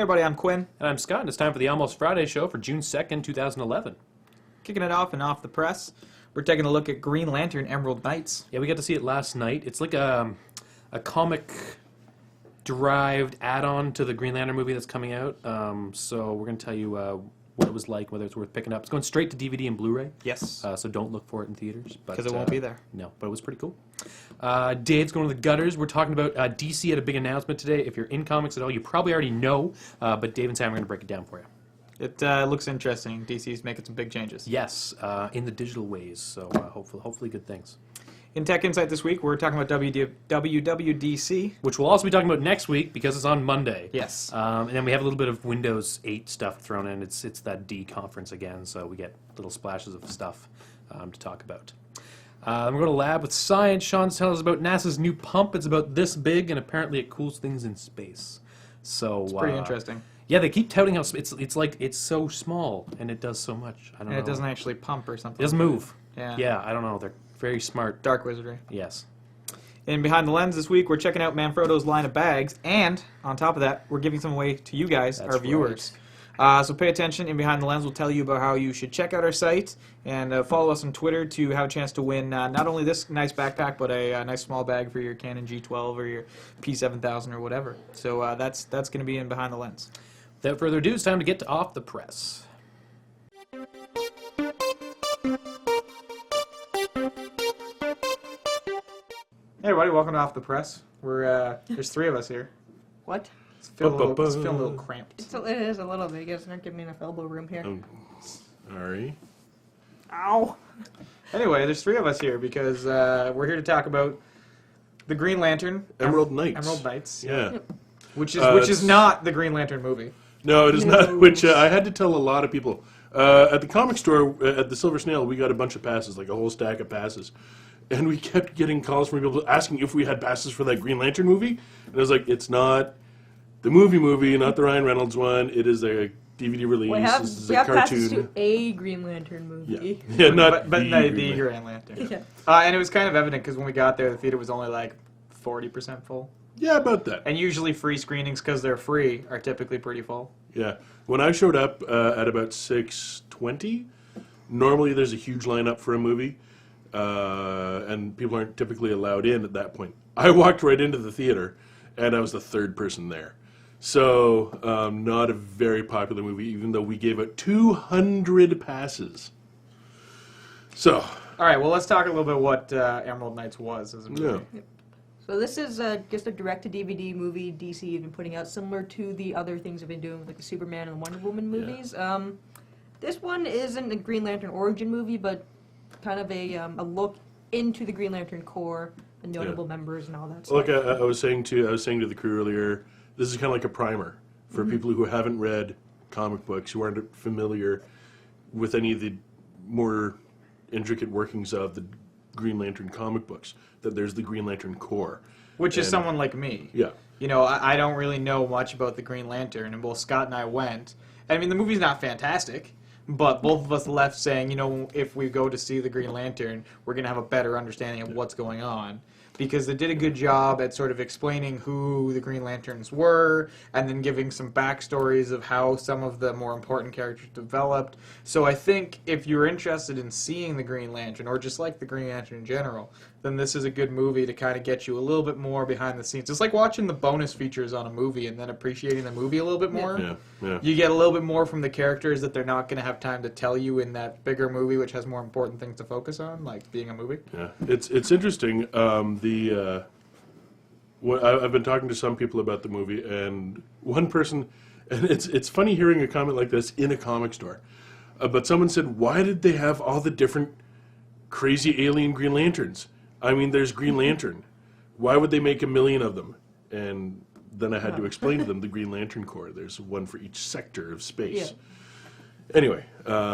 everybody, I'm Quinn. And I'm Scott, and it's time for the Almost Friday show for June 2nd, 2011. Kicking it off and off the press, we're taking a look at Green Lantern Emerald Knights. Yeah, we got to see it last night. It's like a comic-derived add-on to the Green Lantern movie that's coming out. So we're going to tell you what it was like, whether it's worth picking up. It's going straight to DVD and Blu-ray. Yes. So don't look for it in theaters. Because it won't be there. No, but it was pretty cool. Dave's going to the gutters. We're talking about DC had a big announcement today. If you're in comics at all, you probably already know, but Dave and Sam are going to break it down for you. It looks interesting. DC's making some big changes. Yes, in the digital ways, so hopefully good things. In Tech Insight this week, we're talking about WWDC. Which we'll also be talking about next week because it's on Monday. Yes. And then we have a little bit of Windows 8 stuff thrown in. It's that D conference again, so we get little splashes of stuff to talk about. We're going to lab with science. Sean's telling us about NASA's new pump. It's about this big, and apparently it cools things in space. So it's pretty interesting. Yeah, they keep touting how it's like it's so small and it does so much. I don't know. And it doesn't actually pump or something. It doesn't move. Yeah. Yeah, I don't know. They're very smart. Dark wizardry. Yes. And Behind the Lens this week, we're checking out Manfrotto's line of bags, and on top of that, we're giving some away to you guys, That's our viewers. So pay attention. In Behind the Lens, we'll tell you about how you should check out our site and follow us on Twitter to have a chance to win not only this nice backpack, but a nice small bag for your Canon G12 or your P7000 or whatever. So that's going to be in Behind the Lens. Without further ado, it's time to get to Off the Press. Hey everybody, welcome to Off the Press. We're there's three of us here. What? It's feeling a little cramped. It is a little big. It's not giving me enough elbow room here. Sorry. Ow! Anyway, there's three of us here because we're here to talk about the Green Lantern Emerald Knights. Emerald Knights. Yeah. Which is not the Green Lantern movie. No, it is not. Which I had to tell a lot of people. At the comic store, at the Silver Snail, we got a bunch of passes, like a whole stack of passes. And we kept getting calls from people asking if we had passes for that Green Lantern movie. And I was like, it's not the movie, not the Ryan Reynolds one. It is a DVD release. This is We a have cartoon. passes to a Green Lantern movie. Yeah, not but the no, Green the Lantern. Green Lantern. Yeah. And it was kind of evident because when we got there, the theater was only like 40% full. Yeah, about that. And usually free screenings, because they're free, are typically pretty full. Yeah. When I showed up at about 6:20, normally there's a huge lineup for a movie, and people aren't typically allowed in at that point. I walked right into the theater, and I was the third person there. So, not a very popular movie, even though we gave out 200 passes. So. All right, well, let's talk a little bit what Emerald Knights was as a movie. Yeah. So this is just a direct-to-DVD movie DC has been putting out, similar to the other things they've been doing with like the Superman and Wonder Woman movies. This one isn't a Green Lantern origin movie, but kind of a look into the Green Lantern Corps, the notable members, and all that stuff. Like I was saying to the crew earlier, this is kind of like a primer for people who haven't read comic books, who aren't familiar with any of the more intricate workings of the Green Lantern comic books, that there's the Green Lantern Corps. Which is someone like me. Yeah. You know, I don't really know much about the Green Lantern, and both Scott and I went. I mean, the movie's not fantastic, but both of us left saying, you know, if we go to see the Green Lantern, we're going to have a better understanding of what's going on. Because they did a good job at sort of explaining who the Green Lanterns were, and then giving some backstories of how some of the more important characters developed. So I think if you're interested in seeing the Green Lantern, or just like the Green Lantern in general, then this is a good movie to kind of get you a little bit more behind the scenes. It's like watching the bonus features on a movie and then appreciating the movie a little bit more. Yeah. You get a little bit more from the characters that they're not going to have time to tell you in that bigger movie, which has more important things to focus on, like being a movie. Yeah. It's interesting. I've been talking to some people about the movie, and one person, and it's funny hearing a comment like this in a comic store, but someone said, why did they have all the different crazy alien Green Lanterns? I mean, there's Green Lantern. Why would they make a million of them? And then I had to explain to them the Green Lantern Corps. There's one for each sector of space. Yeah. Anyway.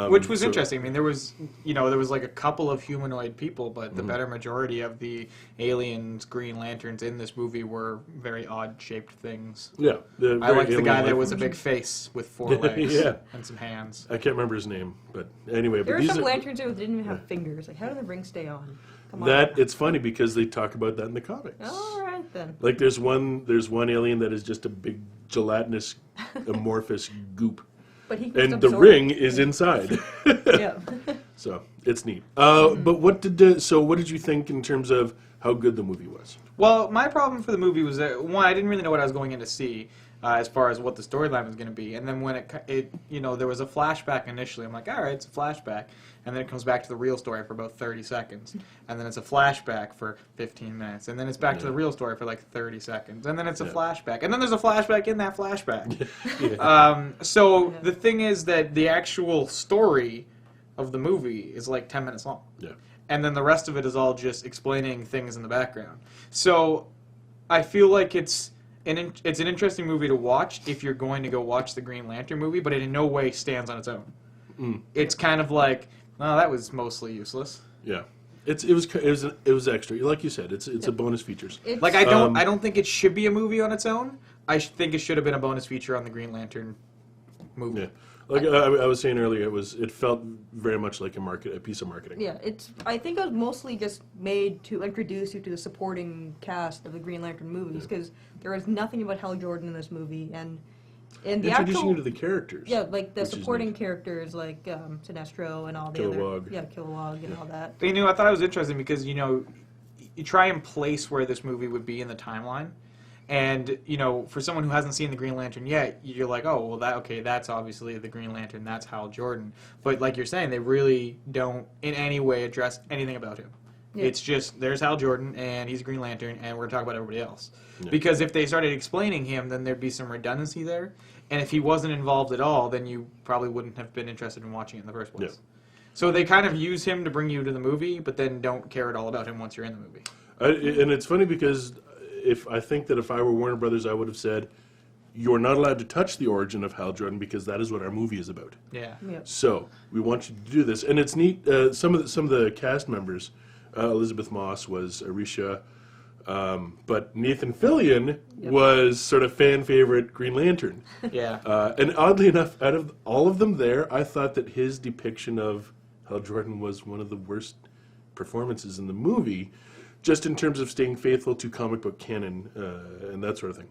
Which was interesting. I mean, there was like a couple of humanoid people, but the better majority of the aliens, Green Lanterns in this movie were very odd-shaped things. Yeah. I liked the guy that was a big face with 4 legs Yeah. and some hands. I can't remember his name, but anyway. There but were these some are, lanterns that didn't even have fingers. Like, how do the rings stay on? Come on. That it's funny because they talk about that in the comics. All right. right then. Like there's one alien that is just a big gelatinous amorphous goop, But he can and just the absorb ring it. is inside. Yeah. So it's neat. But what did you think in terms of how good the movie was? Well, my problem for the movie was that, one, I didn't really know what I was going in to see as far as what the storyline was going to be. And then when it there was a flashback initially. I'm like, all right, it's a flashback. And then it comes back to the real story for about 30 seconds. And then it's a flashback for 15 minutes. And then it's back to the real story for like 30 seconds. And then it's a flashback. And then there's a flashback in that flashback. So the thing is that the actual story of the movie is like 10 minutes long. Yeah. And then the rest of it is all just explaining things in the background. So I feel like it's an interesting movie to watch if you're going to go watch the Green Lantern movie, but it in no way stands on its own. It's kind of like, oh, that was mostly useless. Yeah. It was extra. Like you said, it's a bonus features. Like I don't think it should be a movie on its own. I think it should have been a bonus feature on the Green Lantern movie. Yeah. Like I was saying earlier, it felt very much like a piece of marketing. Yeah, I think it was mostly just made to introduce you to the supporting cast of the Green Lantern movies, because there is nothing about Hal Jordan in this movie, and in the Introducing you to actual the characters. yeah, like the which is supporting neat. characters like Sinestro and all the Kilowog. other Kilowog and all that. But, I thought it was interesting because you try and place where this movie would be in the timeline. And, for someone who hasn't seen the Green Lantern yet, you're like, oh, well, that's obviously the Green Lantern, that's Hal Jordan. But like you're saying, they really don't in any way address anything about him. Yeah. It's just, there's Hal Jordan, and he's a Green Lantern, and we're talking about everybody else. Yeah. Because if they started explaining him, then there'd be some redundancy there. And if he wasn't involved at all, then you probably wouldn't have been interested in watching it in the first place. Yeah. So they kind of use him to bring you to the movie, but then don't care at all about him once you're in the movie. And it's funny because if I were Warner Brothers, I would have said, you're not allowed to touch the origin of Hal Jordan because that is what our movie is about. Yeah. Yep. So we want you to do this, and it's neat. Some of the cast members, Elizabeth Moss was Arisha, but Nathan Fillion was sort of fan favorite Green Lantern. Yeah. And oddly enough, out of all of them there, I thought that his depiction of Hal Jordan was one of the worst performances in the movie, just in terms of staying faithful to comic book canon and that sort of thing.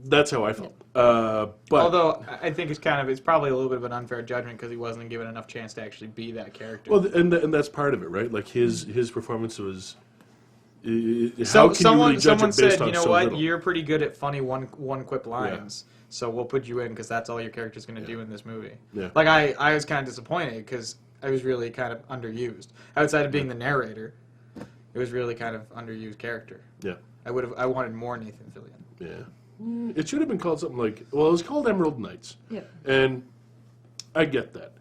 That's how I felt. But although I think it's probably a little bit of an unfair judgment because he wasn't given enough chance to actually be that character. Well, and that's part of it, right? Like his performance was. How can you really judge someone it based said, on you know so what, little? you're pretty good at funny one quip lines, so we'll put you in because that's all your character's going to do in this movie. Yeah. Like I was kind of disappointed because I was really kind of underused. Outside of being the narrator, it was really kind of underused character. Yeah. I wanted more Nathan Fillion. Yeah. It should have been called something like, well, it was called Emerald Knights. Yeah. And I get that.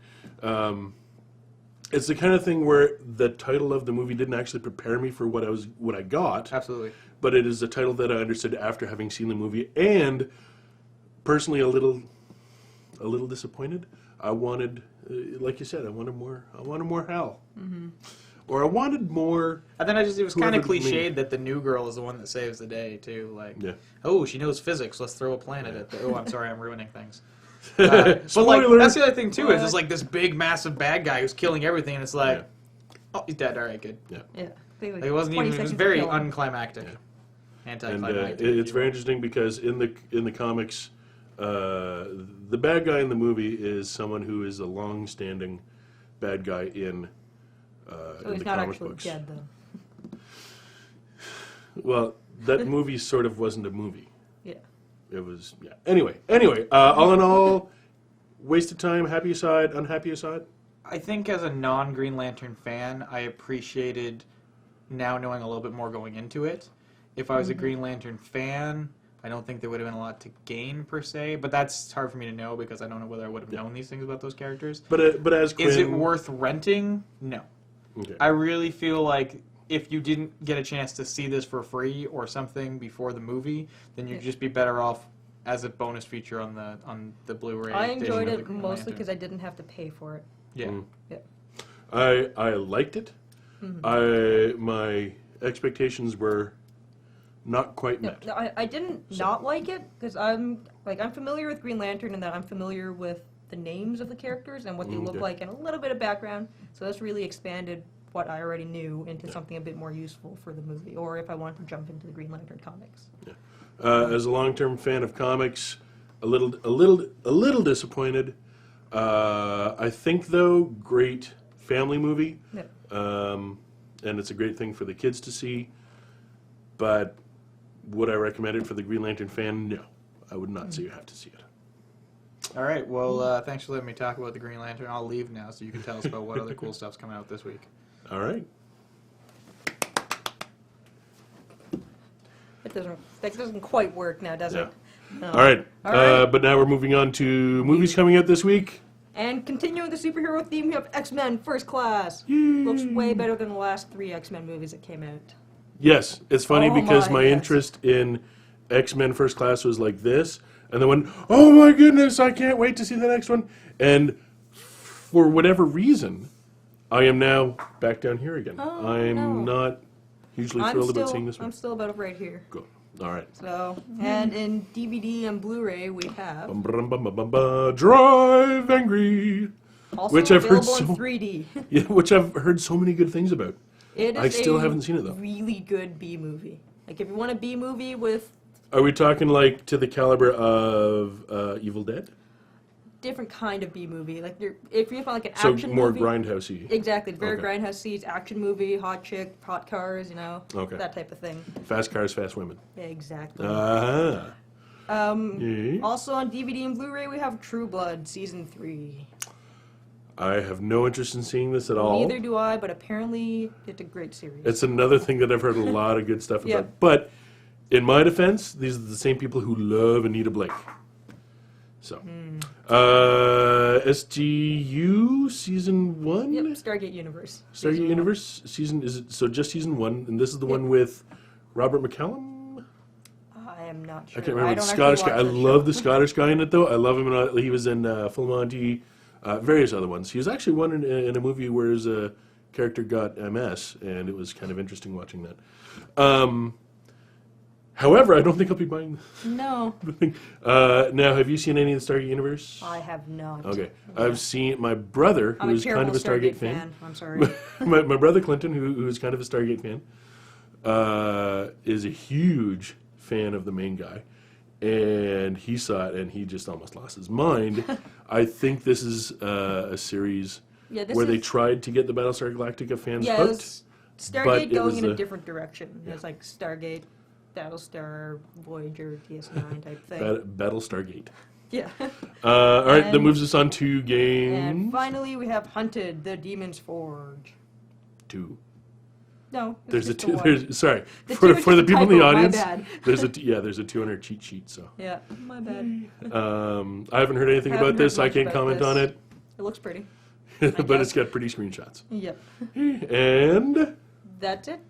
It's the kind of thing where the title of the movie didn't actually prepare me for what I got. Absolutely. But it is a title that I understood after having seen the movie, and personally a little disappointed. I wanted, like you said, I wanted more Hal. Mm-hmm. Or I wanted more. And then it was kind of cliched that the new girl is the one that saves the day too. Like, oh, she knows physics. Let's throw a planet at. Oh, I'm sorry, I'm ruining things. But like, that's the other thing too. Is it's like this big, massive bad guy who's killing everything, and it's like, oh, he's dead. All right, good. Yeah. Yeah. Like, it wasn't even. It was very unclimactic. Yeah. Anticlimactic. And it's very interesting because in the comics, the bad guy in the movie is someone who is a long-standing bad guy in he's the not comic actually books. dead, though. Well, that movie sort of wasn't a movie. Yeah. It was, yeah. Anyway, all in all, waste of time, happy aside, unhappy aside? I think as a non-Green Lantern fan, I appreciated now knowing a little bit more going into it. If I was a Green Lantern fan, I don't think there would have been a lot to gain per se, but that's hard for me to know because I don't know whether I would have known these things about those characters. But as Quinn, is it worth renting? No. Okay. I really feel like if you didn't get a chance to see this for free or something before the movie, then you'd just be better off as a bonus feature on the Blu-ray. I enjoyed edition it of the Green mostly Lantern. because I didn't have to pay for it. Yeah. Yeah. I liked it. My expectations were not quite met. No, I didn't not like it because I'm familiar with Green Lantern and that I'm familiar with the names of the characters and what they look like and a little bit of background. So this really expanded what I already knew into something a bit more useful for the movie, or if I wanted to jump into the Green Lantern comics. As a long-term fan of comics, a little disappointed. I think though, great family movie, Yep. and it's a great thing for the kids to see. But would I recommend it for the Green Lantern fan? No, I would not say you have to see it. All right. Well, thanks for letting me talk about the Green Lantern. I'll leave now so you can tell us about what other cool stuff's coming out this week. All right. That doesn't quite work now, does it? No. All right. All right. But now we're moving on to movies coming out this week. And continuing the superhero theme, we have X-Men First Class. Yay. Looks way better than the last 3 X-Men movies that came out. Yes, it's funny Oh because my, my yes. interest in X-Men First Class was like this, and then went, oh my goodness, I can't wait to see the next one. And for whatever reason, I am now back down here again. Oh, I'm no. not hugely thrilled about seeing this one. I'm still about right here. Go. All right. So, and in DVD and Blu-ray we have Drive Angry, also which I've heard available in so- 3D. yeah, which I've heard so many good things about. It is I still a haven't seen it, though. really good B movie. Like if you want a B movie with Are we talking like to the caliber of Evil Dead? different kind of B movie, like if you want like an So action more movie, grindhousey. exactly, very Okay. grindhouse seats, action movie, hot chick, hot cars, you know, Okay. that type of thing. Fast cars, fast women. Yeah, exactly. Ah. Yeah. Also on DVD and Blu-ray we have True Blood Season 3. I have no interest in seeing this at all. Neither do I, but apparently it's a great series. It's another thing that I've heard a lot of good stuff Yeah. about. But in my defense, these are the same people who love Anita Blake. So, SGU season 1? Yep, Stargate Universe. Stargate Season one. Universe season, is it so just season 1, and this is the one with Robert McCallum? I am not sure. I can't remember the don't Scottish actually guy. I watch that love show. the Scottish guy in it though. I love him. He was in Full Monty, various other ones. He was actually one in a movie where his character got MS, and it was kind of interesting watching that. However, I don't think I'll be buying No, the thing. Now, have you seen any of the Stargate Universe? I have not. Okay, I've seen my brother, I'm who a is terrible kind of a Stargate fan. I'm sorry. my brother Clinton, who is kind of a Stargate fan, is a huge fan of the main guy, and he saw it and he just almost lost his mind. I think this is a series Yeah, this where they is- tried to get the Battlestar Galactica fans Yeah, it hooked. was but Stargate it going was in a the- different direction. It's like Stargate, Battlestar, Voyager, DS9 type thing. Battlestar Gate. Yeah. All right, that And- moves us on to And game finally, we have Hunted: The Demon's Forge. 2. No, it's There's a just two. one. There's sorry The for two is the just a people in the typo, my audience. bad. There's a 200 cheat sheet. So Yeah, my bad. I haven't heard anything Haven't about this. heard I much can't about comment this. on it, It looks pretty. but guess. it's got pretty screenshots. Yep. And That's it.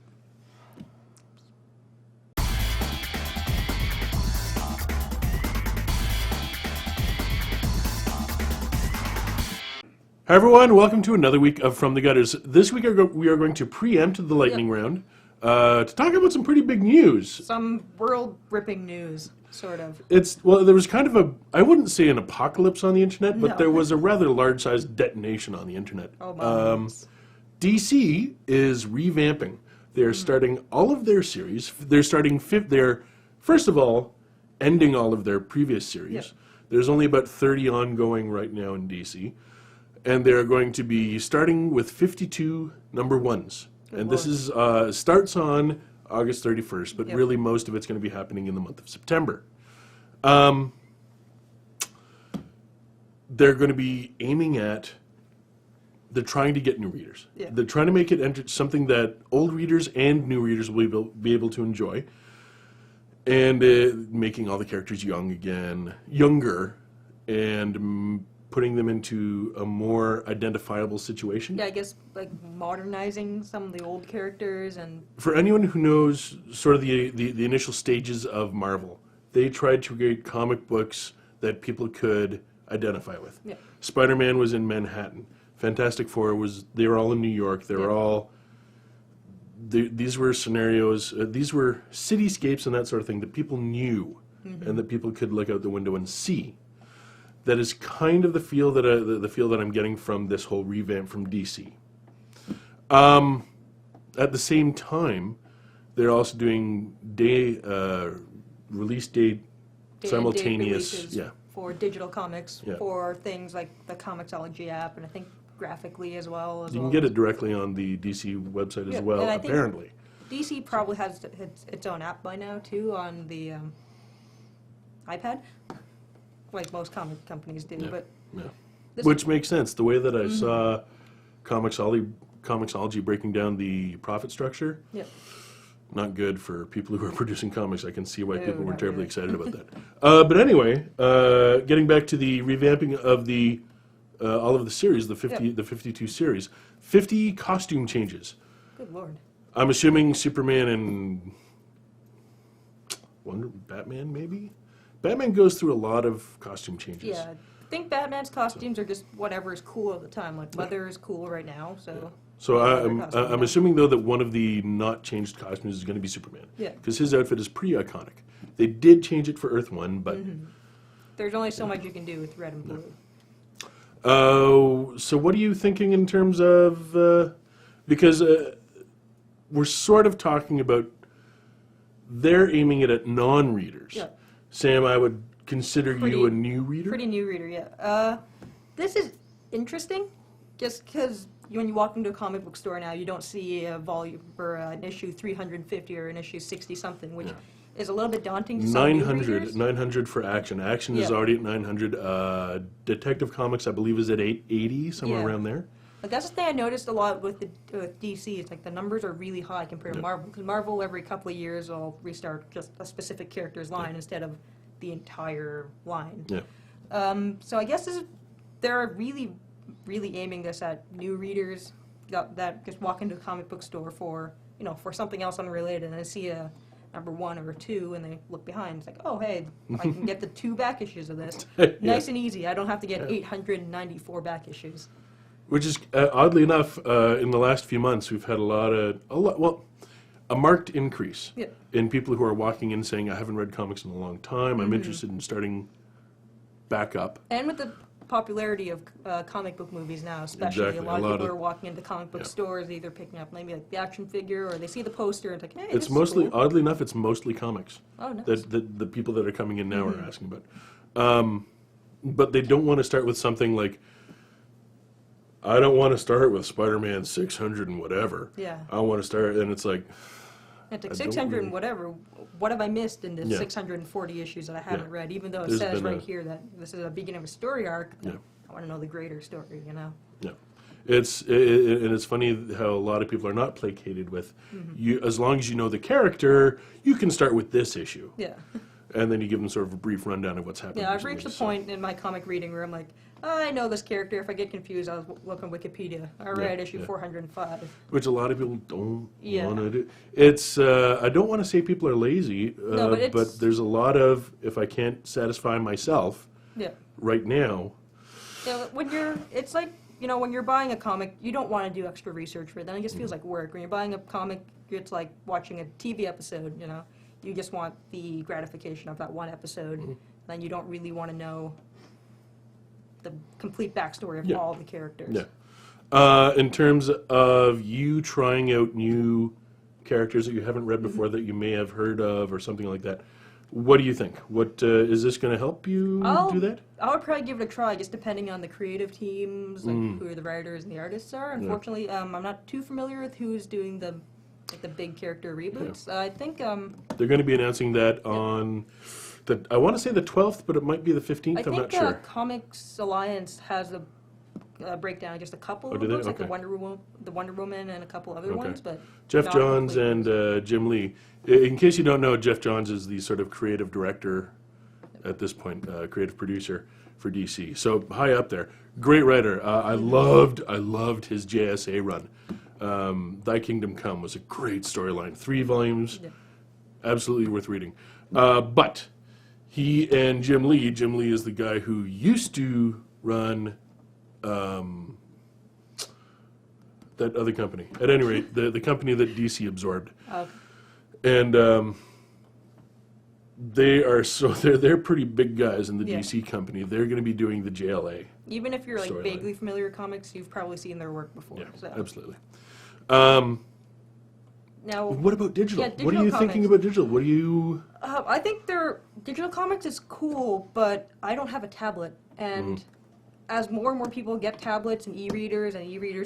hi everyone, welcome to another week of From the Gutters. This week we are going to preempt the lightning round to talk about some pretty big news. Some world-ripping news, sort of. There was kind of I wouldn't say an apocalypse on the internet, but No. there was a rather large-sized detonation on the internet. Oh, my. DC is revamping. They're starting all of their series. They're starting they're first of all ending all of their previous series. Yep. There's only about 30 ongoing right now in DC, and they're going to be starting with 52 number ones. And this is starts on August 31st, but Yep. really most of it's going to be happening in the month of September. They're going to be aiming at. They're trying to get new readers. Yeah. They're trying to make it something that old readers and new readers will be able to enjoy. And making all the characters younger, and putting them into a more identifiable situation. Yeah, I guess like modernizing some of the old characters and For anyone who knows sort of the initial stages of Marvel, they tried to create comic books that people could identify with. Yeah. Spider-Man was in Manhattan. Fantastic Four they were all in New York. They were all, these were scenarios, these were cityscapes and that sort of thing that people knew and that people could look out the window and see. That is kind of the feel that I'm getting from this whole revamp from DC. At the same time, they're also doing release date simultaneous. Date releases Yeah. for digital comics, Yeah. for things like the Comixology app, and I think graphically as well. You can get it directly on the DC website Yeah, as well, and I think- apparently. DC probably has its own app by now too on the iPad, like most comic companies do. Yeah. But Yeah. this- Which makes sense. The way that I saw Comixology breaking down the profit structure, yeah, not good for people who are producing comics. I can see why No, people were not terribly really. excited about that. But anyway, getting back to the revamping of the all of the series, the 52 series, 50 costume changes. good lord. I'm assuming Superman and Batman, maybe? Batman goes through a lot of costume changes. Yeah, I think Batman's costumes are just whatever is cool at the time. Like leather is cool right now, so. So Leather costume, I'm yeah. assuming, though, that one of the not changed costumes is going to be Superman. Yeah. Because his outfit is pretty iconic. They did change it for Earth 1, but... There's only so much you can do with red and blue. So what are you thinking in terms of... because we're sort of talking about... They're aiming it at non-readers. Yeah. Sam, I would consider you Pretty- a new reader? Pretty new reader, yeah. This is interesting, just because when you walk into a comic book store now, you don't see a volume or an issue 350 or an issue 60-something, which is a little bit daunting to some new 900, readers. 900 for Action. Action is Yeah. already at 900. Detective Comics, I believe, is at 880, somewhere Yeah. around there. Like that's the thing I noticed a lot with DC. It's like the numbers are really high compared to Marvel, because Marvel every couple of years will restart just a specific character's line instead of the entire line. Yeah. So I guess they're really, really aiming this at new readers that just walk into a comic book store for something else unrelated, and they see a number 1 or a 2, and they look behind. It's like, oh hey, I can get the 2 back issues of this, nice and easy. I don't have to get 894 back issues. Which is, oddly enough, in the last few months, we've had a marked increase Yeah. in people who are walking in saying, I haven't read comics in a long time. I'm interested in starting back up. And with the popularity of comic book movies now, especially, Exactly. a lot A of lot people of- are walking into comic book stores, either picking up maybe like the action figure, or they see the poster and it's like, hey, this It's is mostly, cool. oddly enough, it's mostly comics Oh, nice. that the people that are coming in now are asking about. But they don't want to start with something like, I don't want to start with Spider-Man 600 and whatever. Yeah. I want to start, and it's like, It's like I don't 600 really- and whatever. What have I missed in the Yeah. 640 issues that I haven't read? Even though it There's says been right here that this is a beginning of a story arc, Yeah. I want to know the greater story, yeah. And it's funny how a lot of people are not placated with you. As long as you know the character, you can start with this issue, Yeah. and then you give them sort of a brief rundown of what's happening. Yeah, I've reached the point in my comic reading where I'm like, I know this character. If I get confused, I'll look on Wikipedia. I read issue 405. Which a lot of people don't Yeah. want to do. It's I don't want to say people are lazy, No, but it's- there's a lot of, if I can't satisfy myself Yeah. right now, Yeah, it's like, when you're buying a comic, you don't want to do extra research for it. Then it just feels like work. When you're buying a comic, it's like watching a TV episode, You just want the gratification of that one episode. Then you don't really want to know the complete backstory of Yeah. all the characters. yeah. In terms of you trying out new characters that you haven't read before that you may have heard of or something like that, what do you think? What is this going to help you do that? I would probably give it a try, just depending on the creative teams, like who the writers and the artists are. Unfortunately, I'm not too familiar with who's doing the big character reboots. I think They're going to be announcing that on I want to say the 12th, but it might be the 15th. I'm not sure. Comics Alliance has a breakdown, just a couple Oh, of do them, they? like Okay. the Wonder Woman, and a couple other ones. But Jeff not Johns complete. and Jim Lee. In case you don't know, Jeff Johns is the sort of creative director at this point, creative producer for DC. So high up there. Great writer. I loved his JSA run. Thy Kingdom Come was a great storyline. 3 volumes, absolutely worth reading. But he and Jim Lee is the guy who used to run that other company. At any rate, the company that DC absorbed. And they're pretty big guys in the Yeah. DC company. They're going to be doing the JLA. Even if you're like storyline. vaguely familiar with comics, you've probably seen their work before. Yeah, So. absolutely. Now, What about digital? Yeah, What are digital you thinking comics. about digital? What do you... I think digital comics is cool, but I don't have a tablet, and as more and more people get tablets and e-readers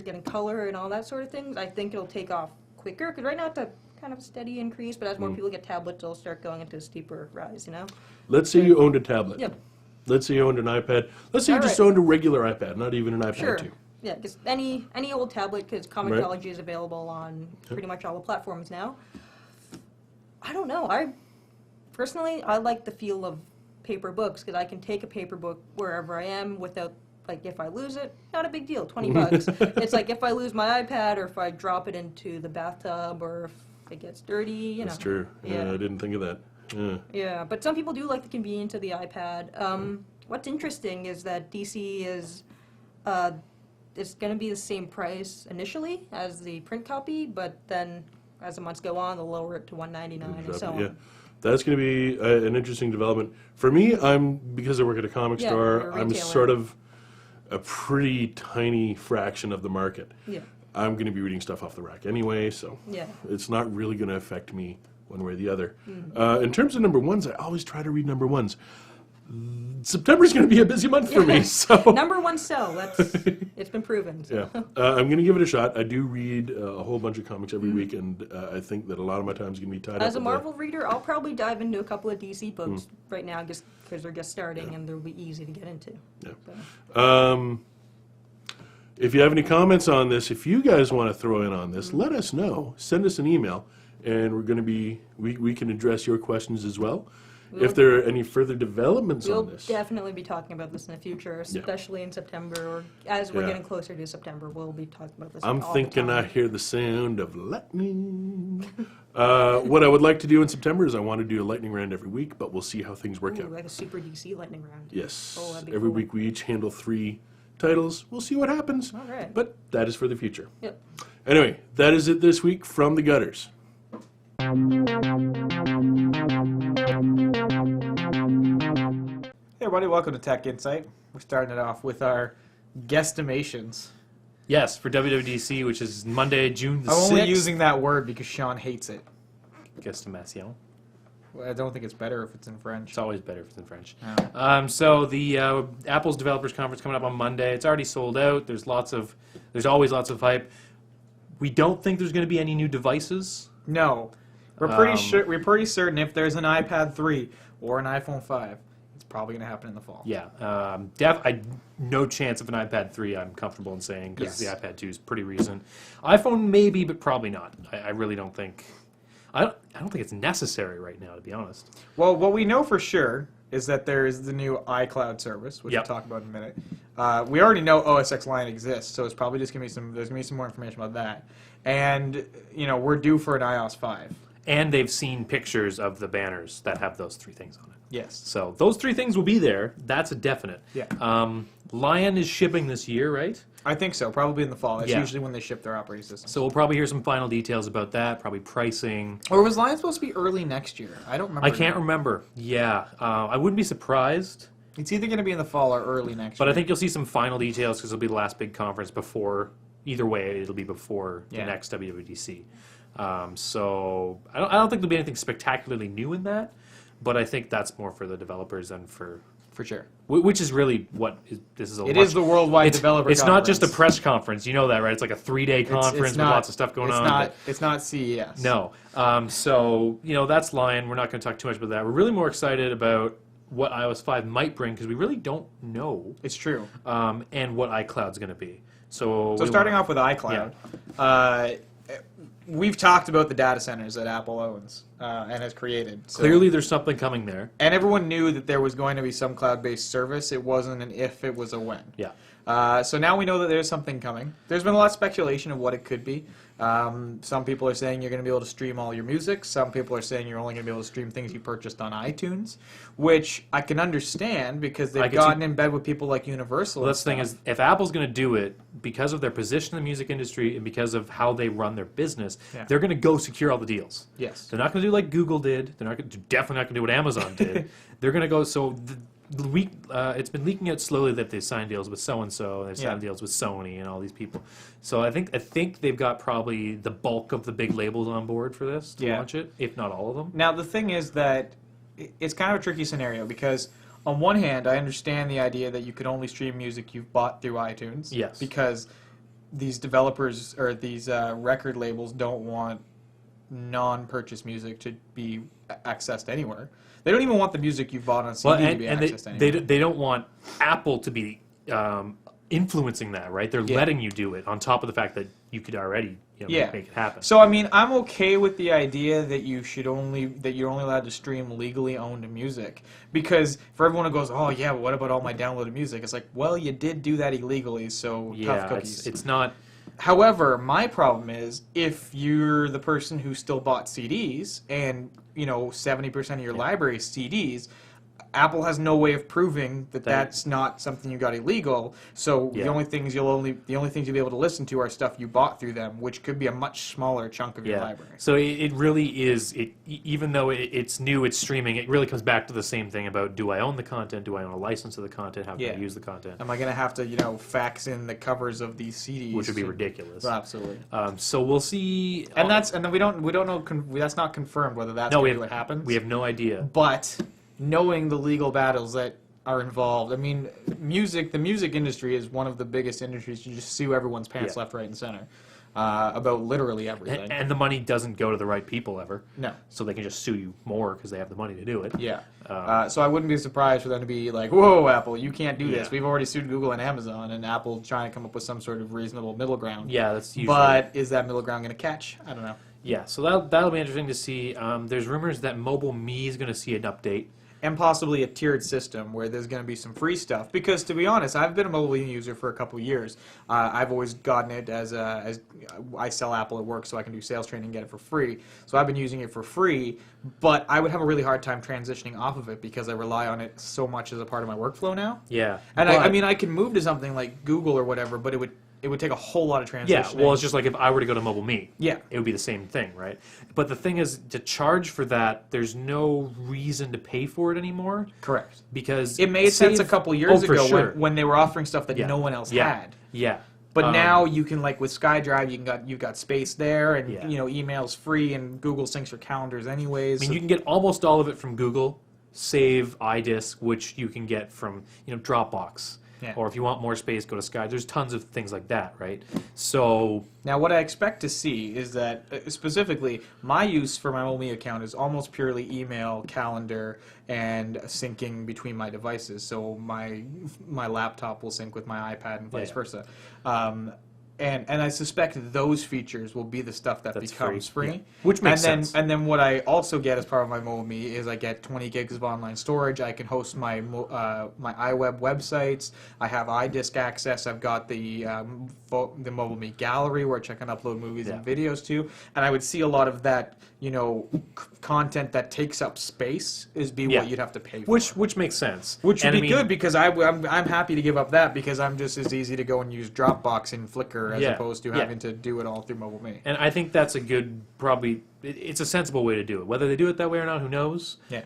getting color and all that sort of things, I think it'll take off quicker. Because right now it's a kind of a steady increase, but as more people get tablets, it'll start going into a steeper rise. You know? Let's say you owned a tablet. Yep. Let's say you owned an iPad. Let's say you just Alright. owned a regular iPad, not even an iPad Sure. 2. Yeah, just any old tablet, because Comixology is available on pretty much all the platforms now. I don't know. Personally, I like the feel of paper books because I can take a paper book wherever I am without, like, if I lose it, not a big deal, $20. It's like if I lose my iPad or if I drop it into the bathtub or if it gets dirty, you know. That's true. Yeah, I didn't think of that. Yeah. Yeah, but some people do like the convenience of the iPad. What's interesting is that DC is, it's going to be the same price initially as the print copy, but then as the months go on, they'll lower it to $199 and so on. Yeah. That's going to be an interesting development. For me, because I work at a comic Yeah, store, you're a I'm retailer. sort of a pretty tiny fraction of the market. Yeah. I'm going to be reading stuff off the rack anyway, so Yeah. it's not really going to affect me one way or the other. In terms of number ones, I always try to read number ones. September's going to be a busy month for me, so Number one sell. It's been proven. So. yeah, I'm going to give it a shot. I do read a whole bunch of comics every week, and I think that a lot of my time is going to be tied up. As a with Marvel reader, I'll probably dive into a couple of DC books right now, just because they're just starting and they'll be easy to get into. Yeah. So. If you have any comments on this, if you guys want to throw in on this, let us know. Send us an email, and we're going to be we can address your questions as well. If there are any further developments We'll on this, definitely be talking about this in the future, especially in September, or as we're Yeah. getting closer to September, we'll be talking about this. I'm all thinking the I time. hear the sound of lightning. What I would like to do in September is I want to do a lightning round every week, but we'll see how things work Ooh, out. like a super DC lightning round. Yes. Oh, that'd be Every cool. week we each handle 3 titles. We'll see what happens. All right. But that is for the future. Yep. Anyway, that is it this week from the gutters. Hey everybody, welcome to Tech Insight. We're starting it off with our guesstimations. Yes, for WWDC, which is Monday, June the I'm 6th. only using that word because Sean hates it. Guestimation. Well, I don't think it's better if it's in French. It's always better if it's in French. Oh. So the Apple's Developers Conference coming up on Monday. It's already sold out. There's always lots of hype. We don't think there's going to be any new devices. No, we're pretty certain if there's an iPad 3 or an iPhone 5, it's probably going to happen in the fall. Yeah, no chance of an iPad 3. I'm comfortable in saying because Yes. the iPad 2 is pretty recent. iPhone maybe, but probably not. I really don't think. I don't think it's necessary right now, to be honest. Well, what we know for sure is that there is the new iCloud service, which Yep. we'll talk about in a minute. We already know OS X Lion exists, so it's probably just going to be there's going to be some more information about that. And, we're due for an iOS 5. And they've seen pictures of the banners that have those 3 things on it. Yes. So those 3 things will be there. That's a definite. Yeah. Lion is shipping this year, right? I think so, probably in the fall. That's Yeah. usually when they ship their operating system. So we'll probably hear some final details about that, probably pricing. Or was Lion supposed to be early next year? I don't remember. I can't remember. Yeah, I wouldn't be surprised, It's either going to be in the fall or early next but year. I think you'll see some final details because it'll be the last big conference before. Either way, it'll be before Yeah. the next WWDC. So I don't think there'll be anything spectacularly new in that, but I think that's more for the developers than for sure. which is really what this is. It is the worldwide developer It's not just a conference. press conference. You know that, right? It's like a 3-day conference with lots of stuff going on. It's not CES. No. So, that's Lion. We're not going to talk too much about that. We're really more excited about what iOS 5 might bring because we really don't know It's true. and what iCloud's going to be. So Starting off with iCloud, we've talked about the data centers that Apple owns and has created. So. clearly there's something coming there. And everyone knew that there was going to be some cloud-based service. It wasn't an if, it was a when. Yeah. So now we know that there's something coming. There's been a lot of speculation of what it could be. Some people are saying you're going to be able to stream all your music. Some people are saying you're only going to be able to stream things you purchased on iTunes, which I can understand because they've gotten in bed with people like Universal. Well, that's the thing is, if Apple's going to do it, because of their position in the music industry and because of how they run their business, they're going to go secure all the deals. Yes. They're not going to do like Google did. They're definitely not going to do what Amazon did. They're going to go, it's been leaking out slowly that they signed deals with so and so, and they signed deals with Sony and all these people. So I think they've got probably the bulk of the big labels on board for this to launch it, if not all of them. Now the thing is that it's kind of a tricky scenario because on one hand, I understand the idea that you could only stream music you've bought through iTunes. Yes. Because these developers or these record labels don't want non-purchase music to be accessed anywhere. They don't even want the music you've bought on CD to be accessed anywhere. They don't want Apple to be influencing that, right? They're letting you do it on top of the fact that you could already make it happen. So I mean, I'm okay with the idea that you're only allowed to stream legally owned music, because for everyone who goes, oh yeah, but what about all my downloaded music? It's like, well, you did do that illegally, so tough cookies. It's not. However, my problem is if you're the person who still bought CDs and 70% of your library is CDs. Apple has no way of proving that that's not something you got illegal. So the only things you'll be able to listen to are stuff you bought through them, which could be a much smaller chunk of your library. So it really is. Even though it's new, it's streaming. It really comes back to the same thing about: do I own the content? Do I own a license to the content? How can I use the content? Am I going to have to fax in the covers of these CDs? Which would be ridiculous. Absolutely. So we'll see. And then we don't know. That's not confirmed whether that's going to be what happens. We have no idea. But knowing the legal battles that are involved, I mean, the music industry is one of the biggest industries. You just sue everyone's pants left, right, and center about literally everything. And the money doesn't go to the right people ever. No. So they can just sue you more because they have the money to do it. Yeah. So I wouldn't be surprised for them to be like, whoa, Apple, you can't do this. We've already sued Google and Amazon, and Apple trying to come up with some sort of reasonable middle ground. Yeah, that's usually. But is that middle ground going to catch? I don't know. Yeah, so that'll be interesting to see. There's rumors that Mobile Me is going to see an update. And possibly a tiered system where there's going to be some free stuff. Because to be honest, I've been a mobile user for a couple of years. I've always gotten it as I sell Apple at work, so I can do sales training and get it for free. So I've been using it for free, but I would have a really hard time transitioning off of it because I rely on it so much as a part of my workflow now. Yeah, and I mean, I can move to something like Google or whatever, but it would take a whole lot of transitioning. Yeah, well, it's just like if I were to go to Mobile Me. Yeah. It would be the same thing, right? But the thing is, to charge for that, there's no reason to pay for it anymore. Correct. Because it made sense a couple years ago when they were offering stuff that no one else had. Yeah. But now you can, like with SkyDrive, you've got space there, and email's free, and Google syncs your calendars anyways. I mean, you can get almost all of it from Google, save iDisk, which you can get from Dropbox. Yeah. Or if you want more space, go to Sky. There's tons of things like that, right? So now what I expect to see is that, specifically, my use for my Mobile Me account is almost purely email, calendar, and syncing between my devices. So my laptop will sync with my iPad and vice versa. And I suspect those features will be the stuff that becomes free. Yeah. Which makes sense. And then what I also get as part of my Mobile Me is I get 20 gigs of online storage. I can host my my iWeb websites. I have iDisk access. I've got the Mobile Me gallery, which I can upload movies and videos to. And I would see a lot of that, content that takes up space what you'd have to pay for. Which makes sense. Which would be good because I'm happy to give up that because I'm just as easy to go and use Dropbox and Flickr as opposed to having to do it all through Mobile Me. And I think that's a good, it's a sensible way to do it. Whether they do it that way or not, who knows? Yeah.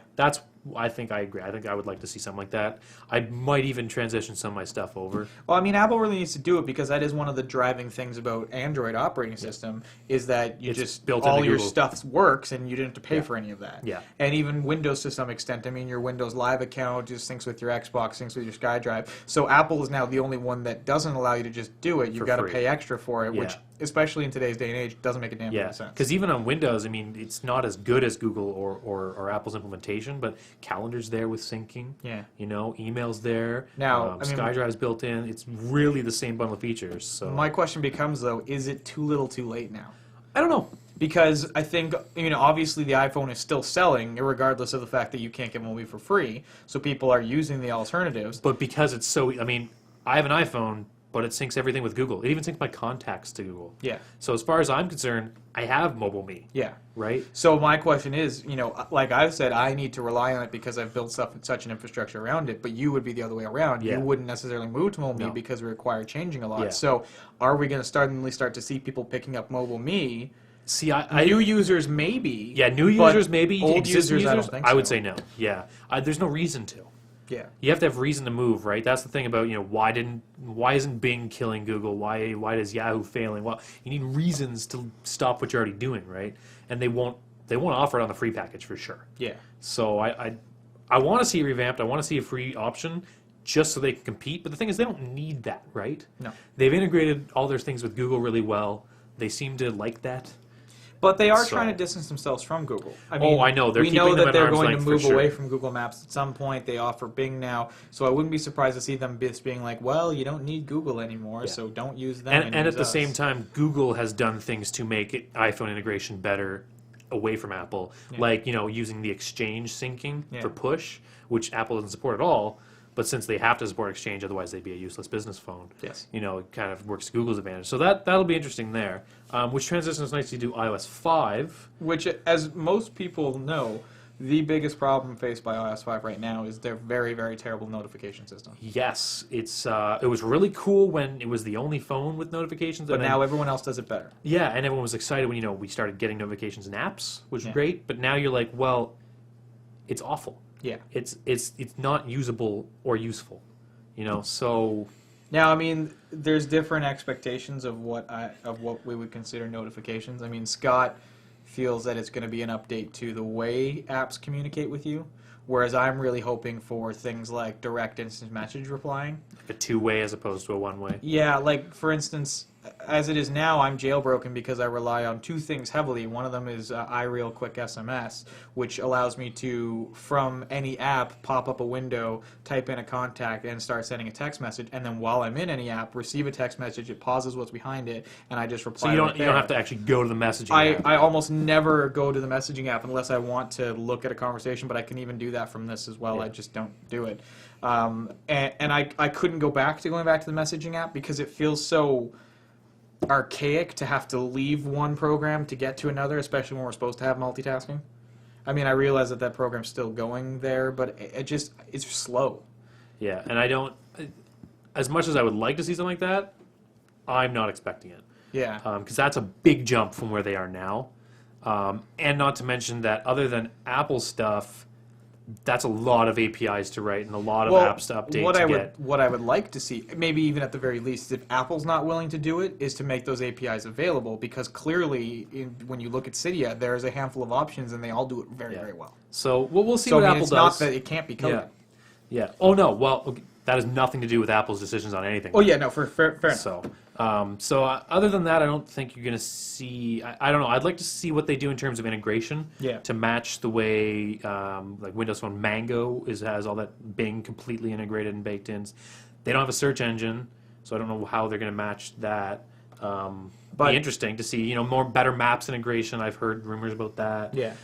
I think I agree. I think I would like to see something like that. I might even transition some of my stuff over. Well, I mean, Apple really needs to do it because that is one of the driving things about Android operating system is that it's built all your stuff works and you didn't have to pay for any of that. Yeah. And even Windows to some extent. I mean, your Windows Live account just syncs with your Xbox, syncs with your SkyDrive. So Apple is now the only one that doesn't allow you to just do it. You've got to pay extra for it, which, especially in today's day and age, doesn't make a damn bit of sense. Because even on Windows, I mean, it's not as good as Google or Apple's implementation, but calendar's there with syncing. Yeah. Email's there. Now, SkyDrive's built in. It's really the same bundle of features. So my question becomes, though, is it too little too late now? I don't know. Because I think, obviously the iPhone is still selling, regardless of the fact that you can't get Mobile Me for free. So people are using the alternatives. But because it's so, I have an iPhone, but it syncs everything with Google. It even syncs my contacts to Google. Yeah. So as far as I'm concerned, I have Mobile Me. Yeah. Right? So my question is, like I've said, I need to rely on it because I've built such an infrastructure around it, but you would be the other way around. Yeah. You wouldn't necessarily move to Mobile Me because it required changing a lot. Yeah. So are we going to suddenly start to see people picking up Mobile Me? See, new users maybe. Yeah, new users maybe. Old users, I don't think so. I would say no. Yeah. There's no reason to. Yeah. You have to have reason to move, right? That's the thing about, why isn't Bing killing Google? Why is Yahoo failing? Well, you need reasons to stop what you're already doing, right? And they won't offer it on the free package for sure. Yeah. So I want to see it revamped. I want to see a free option just so they can compete. But the thing is, they don't need that, right? No. They've integrated all their things with Google really well. They seem to like that. But they are So- trying to distance themselves from Google. I I know. They're we keeping know them that at they're arm's going to length for move sure. away from Google Maps at some point. They offer Bing now, so I wouldn't be surprised to see them just being like, "Well, you don't need Google anymore, so don't use them." And use at the us." same time, Google has done things to make iPhone integration better away from Apple, like using the Exchange syncing Yeah. for push, which Apple doesn't support at all. But since they have to support Exchange, otherwise they'd be a useless business phone. Yes. It kind of works to Google's advantage. So that'll be interesting there. Which transitions nicely to iOS 5. Which, as most people know, the biggest problem faced by iOS 5 right now is their very, very terrible notification system. Yes, it was really cool when it was the only phone with notifications. But and then- now everyone else does it better. yeah, and everyone was excited when we started getting notifications in apps, which is Yeah. great. But now you're like, well, it's awful. Yeah. It's not usable or useful, So Now, I mean, there's different expectations of what we would consider notifications. I mean, Scott feels that it's going to be an update to the way apps communicate with you, whereas I'm really hoping for things like direct instant message replying. a two-way as opposed to a one-way. Yeah, like for instance, as it is now, I'm jailbroken because I rely on two things heavily. One of them is iReal Quick SMS, which allows me to, from any app, pop up a window, type in a contact, and start sending a text message. And then while I'm in any app, receive a text message. It pauses what's behind it, and I just reply. So you right don't there. have to actually go to the messaging app. I almost never go to the messaging app unless I want to look at a conversation, but I can even do that from this as well. Yeah. I just don't do it. And I couldn't go back to going back to the messaging app because it feels so archaic to have to leave one program to get to another, especially when we're supposed to have multitasking. I mean, I realize that program's still going there, but it's slow. Yeah, and I don't. As much as I would like to see something like that, I'm not expecting it. Yeah. Because that's a big jump from where they are now. And not to mention that other than Apple stuff, that's a lot of APIs to write and a lot of apps to update What I would like to see, maybe even at the very least, if Apple's not willing to do it, is to make those APIs available, because clearly, when you look at Cydia, there's a handful of options, and they all do it very, very well. So we'll see So what I mean, Apple it's does. not that it can't be coded. Yeah. Oh, no. Well, okay, that has nothing to do with Apple's decisions on anything. Oh yeah, no, fair enough. So other than that, I don't think you're going to see. I don't know. I'd like to see what they do in terms of integration. Yeah. To match the way like Windows Phone Mango has all that Bing completely integrated and baked in. They don't have a search engine, so I don't know how they're going to match that. But be interesting to see. Better maps integration. I've heard rumors about that. Yeah.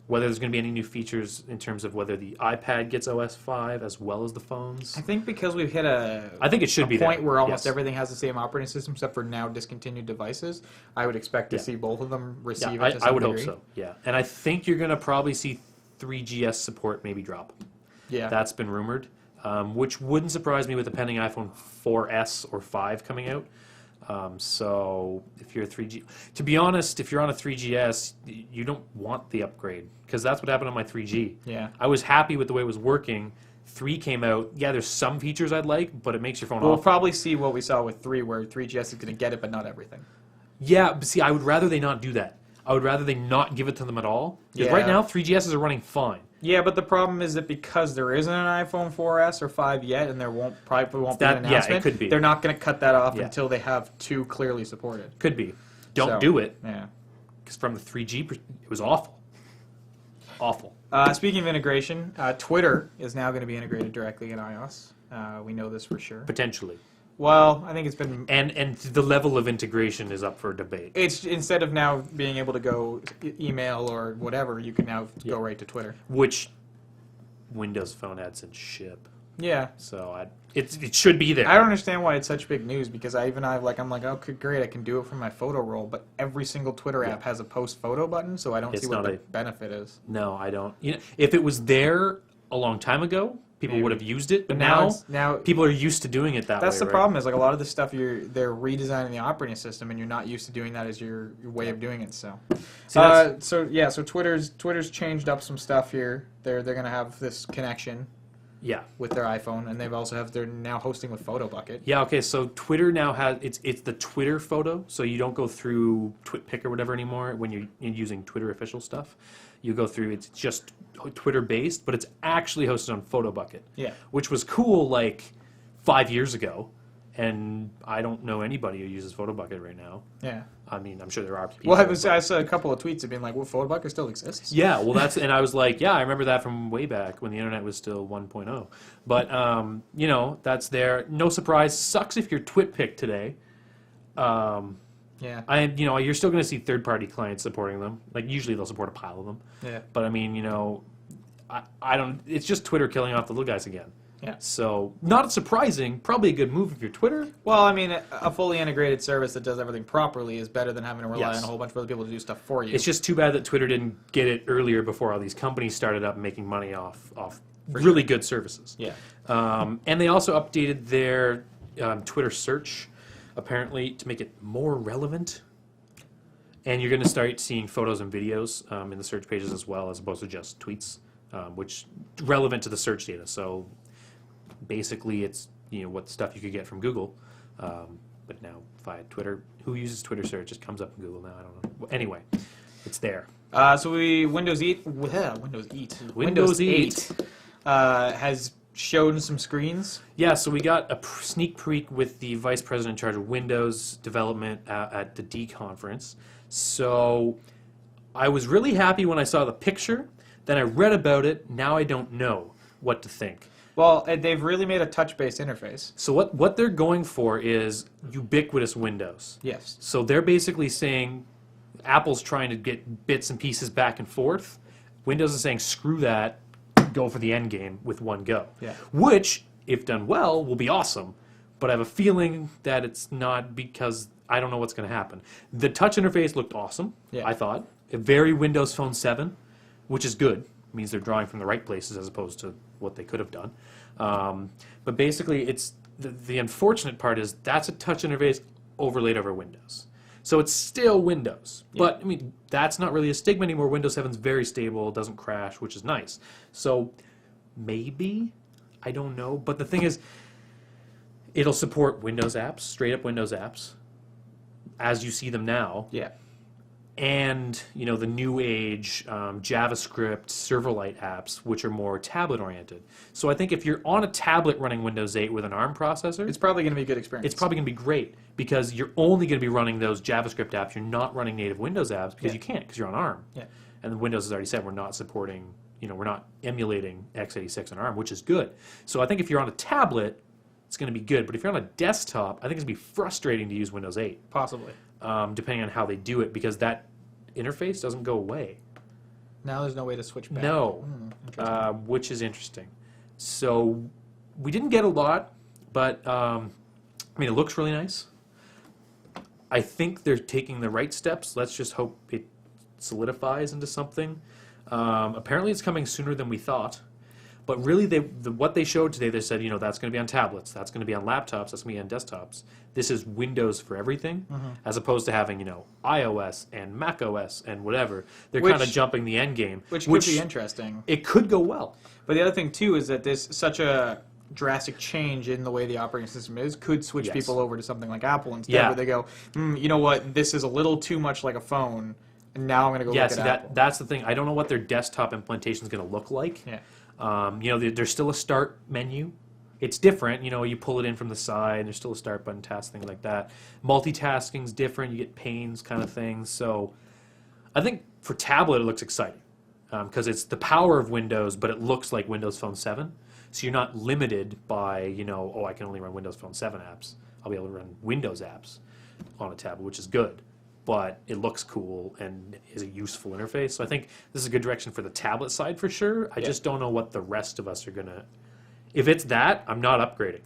Whether there's going to be any new features in terms of whether the iPad gets OS 5 as well as the phones. I think because we've hit I think it should be point there. where almost Yes. everything has the same operating system except for now discontinued devices, I would expect to see both of them receive it to some I would degree. hope so. Yeah, and I think you're going to probably see 3GS support maybe drop. Yeah. That's been rumored, which wouldn't surprise me with the pending iPhone 4S or 5 coming out. So if you're a 3G, to be honest, if you're on a 3GS, you don't want the upgrade because that's what happened on my 3G. Yeah. I was happy with the way it was working. 3 came out. Yeah, there's some features I'd like, but it makes your phone We'll off. probably see what we saw with 3, where 3GS is going to get it, but not everything. Yeah, but see, I would rather they not do that. I would rather they not give it to them at all. Because right Yeah. now, 3GSs are running fine. Yeah, but the problem is that because there isn't an iPhone 4S or 5 yet, and there probably won't be an That- yeah, it announcement, could be. they're not going to cut that off Yeah. until they have 2 clearly supported. Could be. Don't So, do it. Yeah. Because from the 3G, it was awful. Awful. Speaking of integration, Twitter is now going to be integrated directly in iOS. We know this for sure. Potentially. Well, I think it's been... And the level of integration is up for debate. It's instead of now being able to go email or whatever, you can now go right to Twitter. Which Windows Phone had since ship. Yeah. So it should be there. I don't understand why it's such big news, because I'm like, okay, great, I can do it from my photo roll, but every single Twitter app has a post photo button, so I don't It's see what not the a- benefit is. No, I don't. If it was there a long time ago, people Maybe. would have used it. But Now now people are used to doing it that way. that's the right? problem, is like a lot of this stuff they're redesigning the operating system, and you're not used to doing that as your way of doing it. So, See, so Twitter's changed up some stuff here. They're gonna have this connection Yeah. with their iPhone, and they've also they're now hosting with PhotoBucket. Yeah, okay, so Twitter now has, it's the Twitter photo, so you don't go through TwitPic or whatever anymore when you're using Twitter official stuff. You go through, it's just Twitter-based, but it's actually hosted on PhotoBucket. Yeah. Which was cool, like, 5 years ago, and I don't know anybody who uses PhotoBucket right now. Yeah. I mean, I'm sure there are people. Well, I saw a couple of tweets of being like, well, PhotoBucket still exists. Yeah, well, and I was like, yeah, I remember that from way back when the internet was still 1.0. But, you know, that's there. No surprise. Sucks if you're TwitPic today. Yeah. You know, you're still going to see third-party clients supporting them. Like, usually they'll support a pile of them. Yeah. But, I mean, you know, I don't, it's just Twitter killing off the little guys again. Yeah. So, not surprising. Probably a good move if you're Twitter. Well, I mean, a fully integrated service that does everything properly is better than having to rely Yes. on a whole bunch of other people to do stuff for you. It's just too bad that Twitter didn't get it earlier before all these companies started up making money off really good services. Yeah. And they also updated their Twitter search, apparently, to make it more relevant. And you're going to start seeing photos and videos in the search pages as well, as opposed to just tweets, which relevant to the search data. So basically, it's what stuff you could get from Google, but now via Twitter. Who uses Twitter search? It just comes up in Google now. I don't know. Well, anyway, it's there. So Windows 8 has shown some screens. Yeah, so we got a sneak peek with the vice president in charge of Windows development at the D conference. So I was really happy when I saw the picture. Then I read about it. Now I don't know what to think. Well, they've really made a touch-based interface. So what they're going for is ubiquitous Windows. Yes. So they're basically saying Apple's trying to get bits and pieces back and forth. Windows is saying, screw that, go for the end game with one go. Yeah. Which, if done well, will be awesome. But I have a feeling that it's not, because I don't know what's going to happen. The touch interface looked awesome, Yeah. I thought. A very Windows Phone 7, which is good. It means they're drawing from the right places as opposed to what they could have done. But basically, it's the unfortunate part is that's a touch interface overlaid over Windows. So it's still Windows. Yeah. But, I mean, that's not really a stigma anymore. Windows 7 is very stable, doesn't crash, which is nice. So maybe, I don't know. But the thing is, it'll support Windows apps, straight-up Windows apps, as you see them now. Yeah. And, the new age JavaScript Silverlight apps, which are more tablet-oriented. So I think if you're on a tablet running Windows 8 with an ARM processor, It's probably going to be a good experience. it's probably going to be great, because you're only going to be running those JavaScript apps. You're not running native Windows apps, because Yeah. you can't, because you're on ARM. Yeah. And Windows has already said we're not supporting, we're not emulating x86 on ARM, which is good. So I think if you're on a tablet, it's going to be good. But if you're on a desktop, I think it's going to be frustrating to use Windows 8. Possibly. Depending on how they do it, because that interface doesn't go away. Now there's no way to switch back. No, Interesting. which is interesting. So we didn't get a lot, but it looks really nice. I think they're taking the right steps. Let's just hope it solidifies into something. Apparently, it's coming sooner than we thought. But really, what they showed today, they said, that's going to be on tablets, that's going to be on laptops, that's going to be on desktops. This is Windows for everything, as opposed to having, iOS and Mac OS and whatever. They're kind of jumping the end game. Which could be interesting. It could go well. But the other thing, too, is that there's such a drastic change in the way the operating system is could switch Yes. people over to something like Apple instead, Yeah. where they go, you know what, this is a little too much like a phone, and now I'm going to go look at Apple. That's the thing. I don't know what their desktop implementation is going to look like. Yeah. There's still a start menu. It's different. You pull it in from the side. There's still a start button, task, things like that. Multitasking's different. You get panes kind of things. So I think for tablet it looks exciting because it's the power of Windows, but it looks like Windows Phone 7. So you're not limited by, I can only run Windows Phone 7 apps. I'll be able to run Windows apps on a tablet, which is good. But it looks cool and is a useful interface. So I think this is a good direction for the tablet side for sure. I just don't know what the rest of us are going to... If it's that, I'm not upgrading.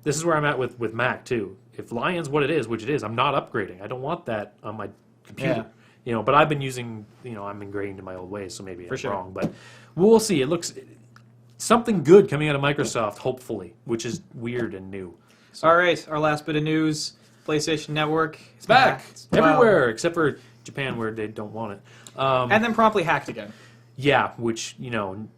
This is where I'm at with Mac, too. If Lion's what it is, which it is, I'm not upgrading. I don't want that on my computer. But I've been using... I'm ingrained in my old ways, so maybe I'm wrong. But we'll see. It looks... Something good coming out of Microsoft, hopefully, which is weird and new. So. All right, our last bit of news. PlayStation Network. It's back Well, everywhere except for Japan, where they don't want it. and then promptly hacked again. Yeah, which,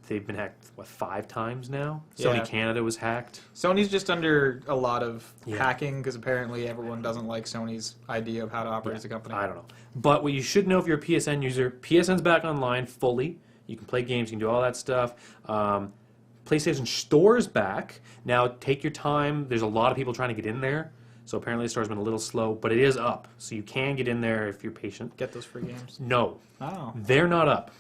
they've been hacked, 5 times now? Sony Yeah. Canada was hacked. Sony's just under a lot of Yeah. hacking because apparently everyone doesn't like Sony's idea of how to operate Yeah, as a company. I don't know. But what you should know if you're a PSN user, PSN's back online fully. You can play games, you can do all that stuff. PlayStation Store's back. Now, take your time. There's a lot of people trying to get in there. So apparently the store's been a little slow, but it is up. So you can get in there if you're patient. Get those free games. No, Oh. they're not up.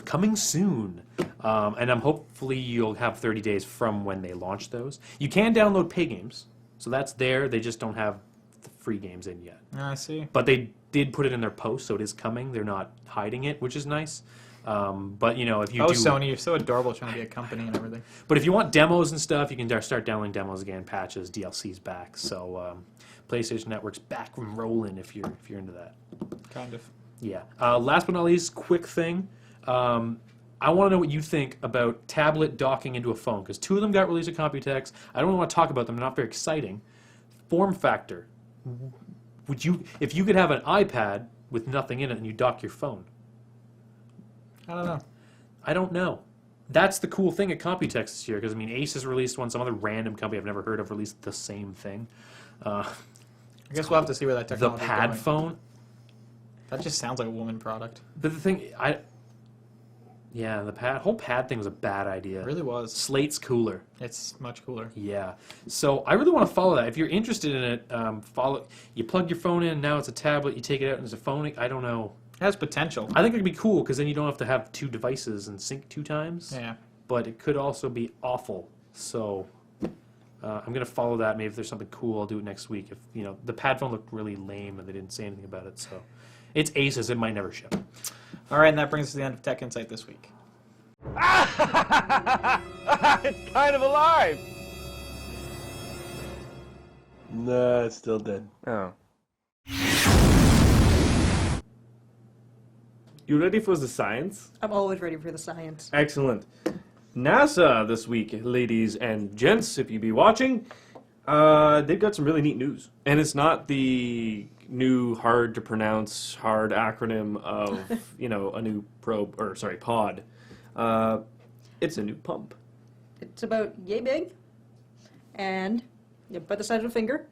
Coming soon. And hopefully you'll have 30 days from when they launch those. You can download pay games. So that's there. They just don't have the free games in yet. I see. But they did put it in their post, so it is coming. They're not hiding it, which is nice. But if you Oh, do, Sony, you're so adorable trying to be a company and everything. but if you want demos and stuff, you can start downloading demos again, patches, DLCs back. So PlayStation Network's back and rolling if you're into that. Kind of. Yeah. Last but not least, quick thing. I want to know what you think about tablet docking into a phone, because 2 of them got released at Computex. I don't want to talk about them; they're not very exciting. Form factor. Would you, if you could have an iPad with nothing in it and you dock your phone? I don't know. I don't know. That's the cool thing at Computex this year, because Ace has released one, some other random company I've never heard of released the same thing. I guess we'll have to see where that The technology pad is going. phone. That just sounds like a woman product. But the thing, the whole pad thing was a bad idea. It really was. Slate's cooler. It's much cooler. Yeah. So I really want to follow that. If you're interested in it, follow. You plug your phone in, now it's a tablet. You take it out and it's a phone. I don't know. It has potential. I think it could be cool because then you don't have to have 2 devices and sync 2 times. Yeah. But it could also be awful. So I'm gonna follow that. Maybe if there's something cool, I'll do it next week. If the pad phone looked really lame and they didn't say anything about it, so it's Aces. It might never ship. All right, and that brings us to the end of Tech Insight this week. It's kind of alive! Nah, it's still dead. Oh. You ready for the science? I'm always ready for the science. Excellent. NASA this week, ladies and gents, if you be watching, they've got some really neat news. And it's not the new hard to pronounce hard acronym of, a new pod. It's a new pump. It's about yay big, and about the size of a finger.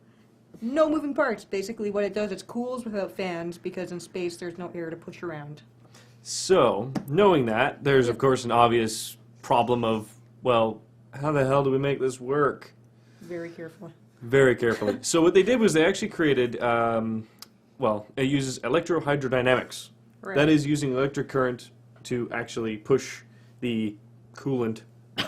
No moving parts. Basically, what it does, it cools without fans because in space there's no air to push around. So, knowing that, there's of course an obvious problem of, well, how the hell do we make this work? Very carefully. Very carefully. So what they did was they actually created, it uses electrohydrodynamics. Right. That is using electric current to actually push the coolant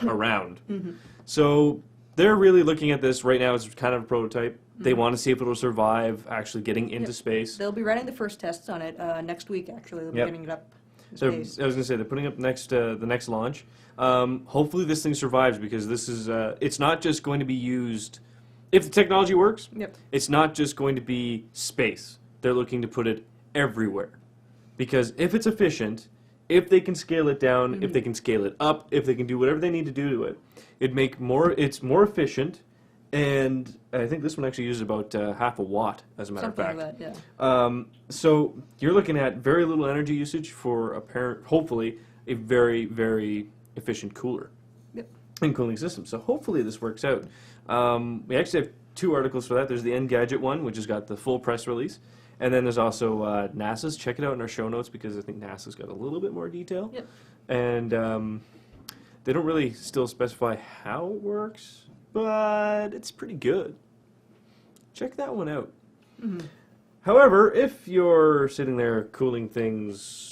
around. Mm-hmm. So they're really looking at this right now as kind of a prototype. They want to see if it'll survive actually getting into space. They'll be running the first tests on it next week, actually. They'll be Yep. getting it up in So I space. was going to say they're putting up the next launch. Hopefully this thing survives because this is it's not just going to be used if the technology works. Yep. It's not just going to be space. They're looking to put it everywhere because if it's efficient, if they can scale it down, if they can scale it up, if they can do whatever they need to do to it, it's more efficient. And I think this one actually uses about half a watt, as a matter Something of fact. like that, yeah. So you're looking at very little energy usage for hopefully a very, very efficient cooler Yep. and cooling system. So hopefully this works out. We actually have 2 articles for that. There's the Engadget one, which has got the full press release. And then there's also NASA's. Check it out in our show notes because I think NASA's got a little bit more detail. Yep. And they don't really still specify how it works, but it's pretty good. Check that one out. Mm-hmm. However, if you're sitting there cooling things,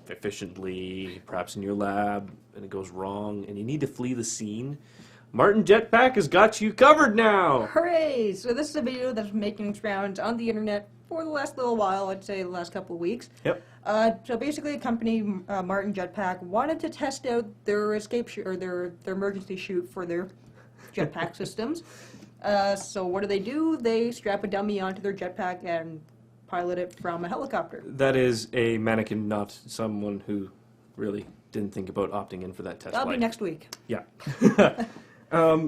efficiently, perhaps in your lab, and it goes wrong, and you need to flee the scene, Martin Jetpack has got you covered now! Hooray! So this is a video that's making its rounds on the internet for the last little while, I'd say the last couple of weeks. Yep. So basically, a company, Martin Jetpack, wanted to test out their escape chute or their emergency chute for their jetpack systems. So what do? They strap a dummy onto their jetpack and pilot it from a helicopter. That is a mannequin, not someone who really didn't think about opting in for that test That'll flight. be next week. Yeah.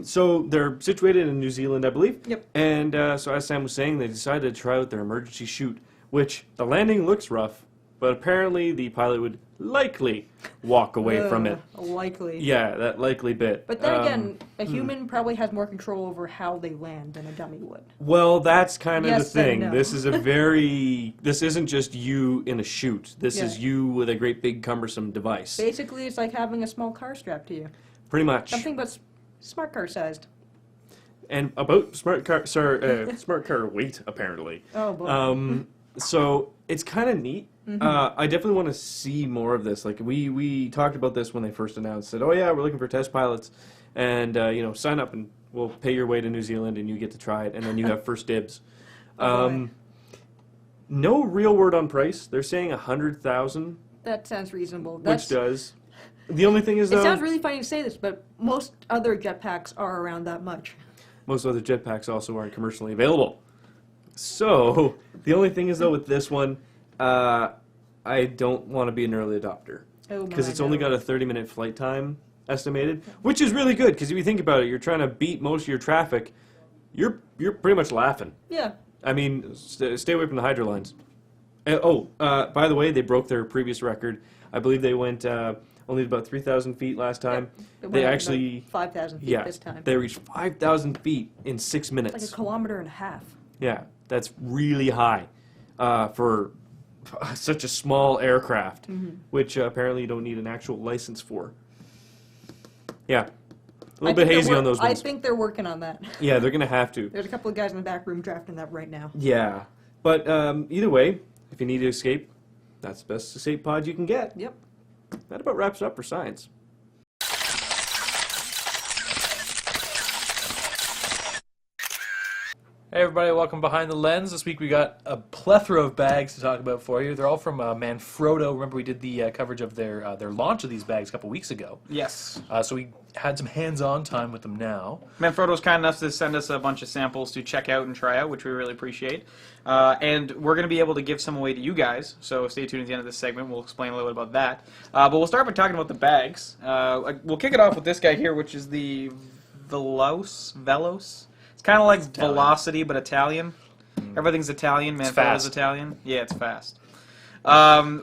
So they're situated in New Zealand, I believe. Yep. And so as Sam was saying, they decided to try out their emergency chute, which the landing looks rough, but apparently the pilot would likely walk away from it. Likely. Yeah, that likely bit. But then again, a human probably has more control over how they land than a dummy would. Well, that's kind of Yes the thing. and no. This is this isn't just you in a chute. This is you with a great big cumbersome device. Basically, it's like having a small car strapped to you. Pretty much. Something but smart car sized. And about smart car weight, apparently. Oh, boy. So it's kind of neat. I definitely want to see more of this. Like we talked about this when they first announced. Said, "Oh yeah, we're looking for test pilots, and sign up and we'll pay your way to New Zealand and you get to try it, and then you have first dibs." No real word on price. They're saying 100,000, That sounds reasonable. which does. The only thing is It though, sounds really funny to say this, but most other jetpacks are around that much. most other jetpacks also aren't commercially available. So the only thing is though with this one, I don't want to be an early adopter Oh, because my, it's only no. got a 30-minute flight time estimated, which is really good because if you think about it, you're trying to beat most of your traffic. You're pretty much laughing. Yeah. I mean, stay away from the hydro lines. By the way, they broke their previous record. I believe they went only about 3,000 feet last time. It They went up actually, about 5,000 feet yeah, this time. they reached 5,000 feet in 6 minutes. Like a kilometer and a half. Yeah, that's really high for such a small aircraft, which apparently you don't need an actual license for. Yeah, a little bit hazy on those I ones. think they're working on that. Yeah, they're going to have to. There's a couple of guys in the back room drafting that right now. Yeah, but either way, if you need to escape, that's the best escape pod you can get. Yep. That about wraps it up for science. Hey everybody, welcome behind the lens. This week we got a plethora of bags to talk about for you. They're all from Manfrotto. Remember we did the coverage of their launch of these bags a couple weeks ago. Yes. So we had some hands-on time with them now. Manfrotto was kind enough to send us a bunch of samples to check out and try out, which we really appreciate. And we're going to be able to give some away to you guys, so stay tuned at the end of this segment. We'll explain a little bit about that. But we'll start by talking about the bags. We'll kick it off with this guy here, which is the Velos. It's kind of like Italian. Velocity, but Italian. Everything's Italian. Manfrotto's fast. Italian. Yeah, it's fast.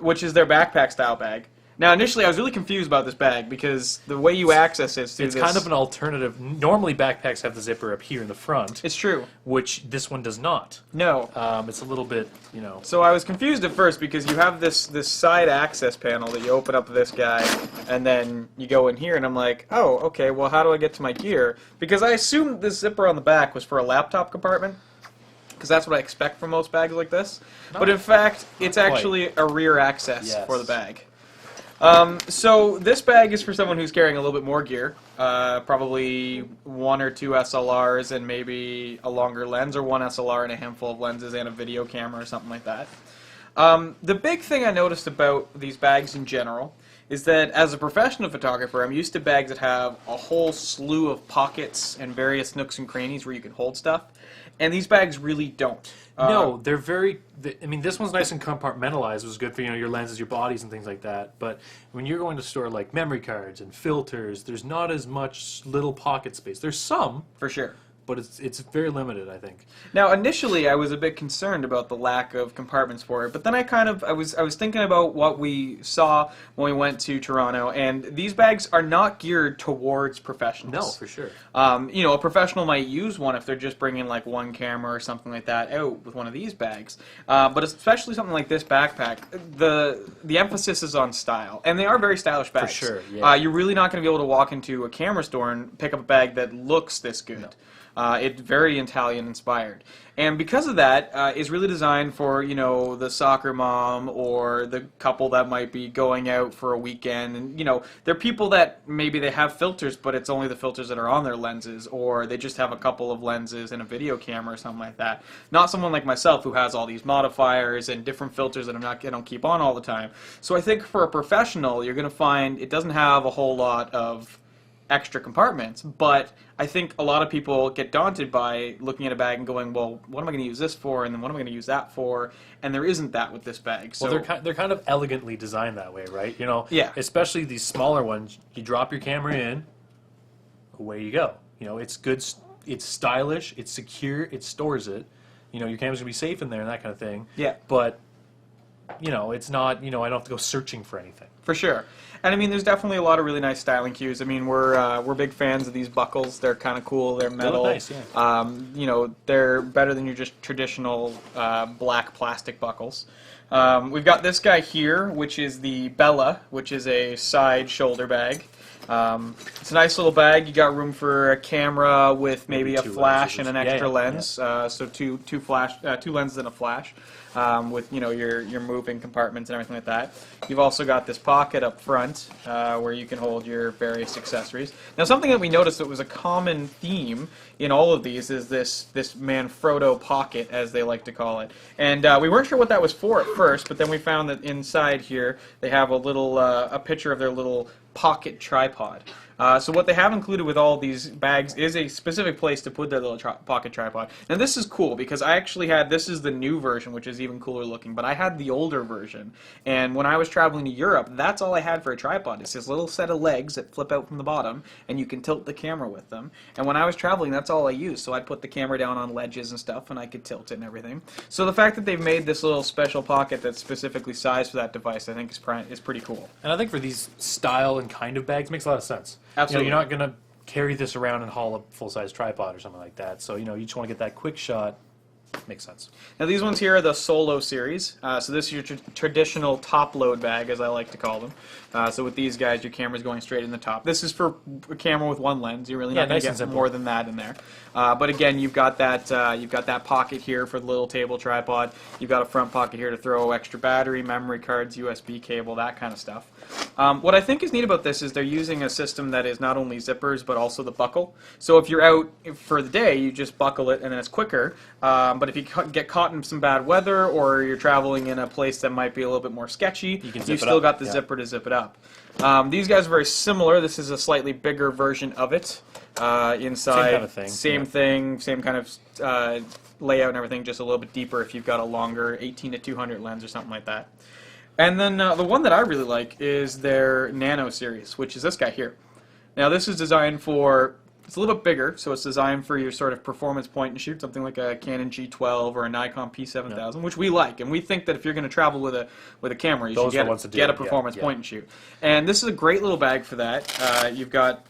Which is their backpack-style bag. Now, initially, I was really confused about this bag because the way you access it is through It's this... kind of an alternative. Normally backpacks have the zipper up here in the front, It's true. which this one does not. No. It's a little bit, So I was confused at first because you have this side access panel that you open up this guy, and then you go in here, and I'm like, oh, okay, well, how do I get to my gear? Because I assumed this zipper on the back was for a laptop compartment, because that's what I expect from most bags like this. But in fact, it's quite. actually a rear access Yes. for the bag. So this bag is for someone who's carrying a little bit more gear, probably 1 or 2 SLRs and maybe a longer lens, or 1 SLR and a handful of lenses and a video camera or something like that. The big thing I noticed about these bags in general is that as a professional photographer, I'm used to bags that have a whole slew of pockets and various nooks and crannies where you can hold stuff, and these bags really don't. No, they're very. I mean, this one's nice and compartmentalized. It was good for your lenses, your bodies, and things like that. But when you're going to store like memory cards and filters, there's not as much little pocket space. There's some, For sure. but it's very limited, I think. Now, initially, I was a bit concerned about the lack of compartments for it, but then I was thinking about what we saw when we went to Toronto, and these bags are not geared towards professionals. No, for sure. A professional might use one if they're just bringing like one camera or something like that out with one of these bags. But especially something like this backpack, the emphasis is on style, and they are very stylish bags. For sure, yeah. You're really not going to be able to walk into a camera store and pick up a bag that looks this good. No. It's very Italian inspired, and because of that, it's really designed for the soccer mom or the couple that might be going out for a weekend, and they're people that maybe they have filters, but it's only the filters that are on their lenses, or they just have a couple of lenses and a video camera or something like that. Not someone like myself who has all these modifiers and different filters that I don't keep on all the time. So I think for a professional, you're going to find it doesn't have a whole lot of extra compartments, but I think a lot of people get daunted by looking at a bag and going, well, what am I going to use this for, and then what am I going to use that for, and there isn't that with this bag. So Well, they're kind of elegantly designed that way, right? Yeah. Especially these smaller ones. You drop your camera in, away you go. It's good. It's stylish. It's secure. It stores it. Your camera's gonna be safe in there and that kind of thing. Yeah. But it's not, I don't have to go searching for anything. For sure. And I mean, there's definitely a lot of really nice styling cues. I mean, we're big fans of these buckles. They're kind of cool. They're metal. They look nice, yeah. They're better than your just traditional black plastic buckles. We've got this guy here, which is the Bella, which is a side shoulder bag. It's a nice little bag. You got room for a camera with maybe a two flash lenses. and an extra Yeah. lens. So two lenses and a flash. With your moving compartments and everything like that. You've also got this pocket up front where you can hold your various accessories. Now, something that we noticed that was a common theme in all of these is this Manfrotto pocket, as they like to call it. And we weren't sure what that was for at first, but then we found that inside here they have a picture of their little pocket tripod. So what they have included with all these bags is a specific place to put their little pocket tripod. Now this is cool because I actually this is the new version, which is even cooler looking, but I had the older version. And when I was traveling to Europe, that's all I had for a tripod. It's this little set of legs that flip out from the bottom, and you can tilt the camera with them. And when I was traveling, that's all I used. So I'd put the camera down on ledges and stuff, and I could tilt it and everything. So the fact that they've made this little special pocket that's specifically sized for that device, I think is pretty cool. And I think for these style and kind of bags, makes a lot of sense. Absolutely. You're not going to carry this around and haul a full-size tripod or something like that. So, you just want to get that quick shot. Makes sense. Now these ones here are the Solo series. So this is your traditional top-load bag, as I like to call them. So with these guys, your camera's going straight in the top. This is for a camera with one lens. You're really not going to get more than that in there. But again, you've got that pocket here for the little table tripod. You've got a front pocket here to throw extra battery, memory cards, USB cable, that kind of stuff. What I think is neat about this is they're using a system that is not only zippers but also the buckle. So if you're out for the day, you just buckle it and then it's quicker. But if you get caught in some bad weather or you're traveling in a place that might be a little bit more sketchy, you've still got the zipper to zip it up. These guys are very similar. This is a slightly bigger version of it. Inside, same kind of thing. Same kind of layout and everything, just a little bit deeper if you've got a longer 18-200 lens or something like that. And then the one that I really like is their Nano series, which is this guy here. Now this is designed for, it's a little bit bigger, so it's designed for your sort of performance point and shoot, something like a Canon G12 or a Nikon P7000, which we like, and we think that if you're going to travel with a camera, you should get a performance point and shoot. And this is a great little bag for that. You've got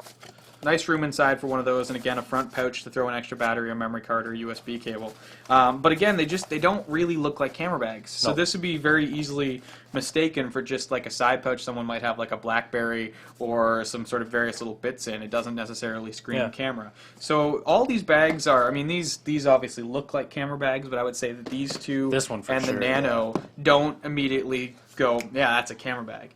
nice room inside for one of those, and again a front pouch to throw an extra battery or memory card or USB cable. But again, they don't really look like camera bags. So this would be very easily mistaken for just like a side pouch someone might have like a BlackBerry or some sort of various little bits in. It doesn't necessarily screen the camera. So all these bags are, I mean, these obviously look like camera bags, but I would say that these two and the Nano don't immediately go, yeah, that's a camera bag.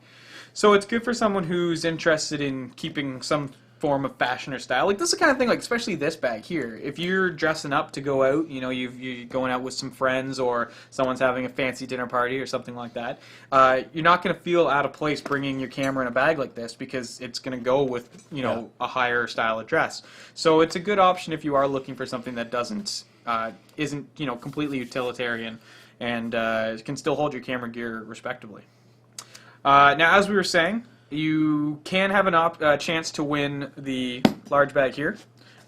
So it's good for someone who's interested in keeping some form of fashion or style. Like this is the kind of thing, like especially this bag here. If you're dressing up to go out, you're going out with some friends or someone's having a fancy dinner party or something like that, you're not going to feel out of place bringing your camera in a bag like this because it's going to go with, a higher style of dress. So it's a good option if you are looking for something that isn't completely utilitarian and can still hold your camera gear respectably. Now, as we were saying, you can have a chance to win the large bag here,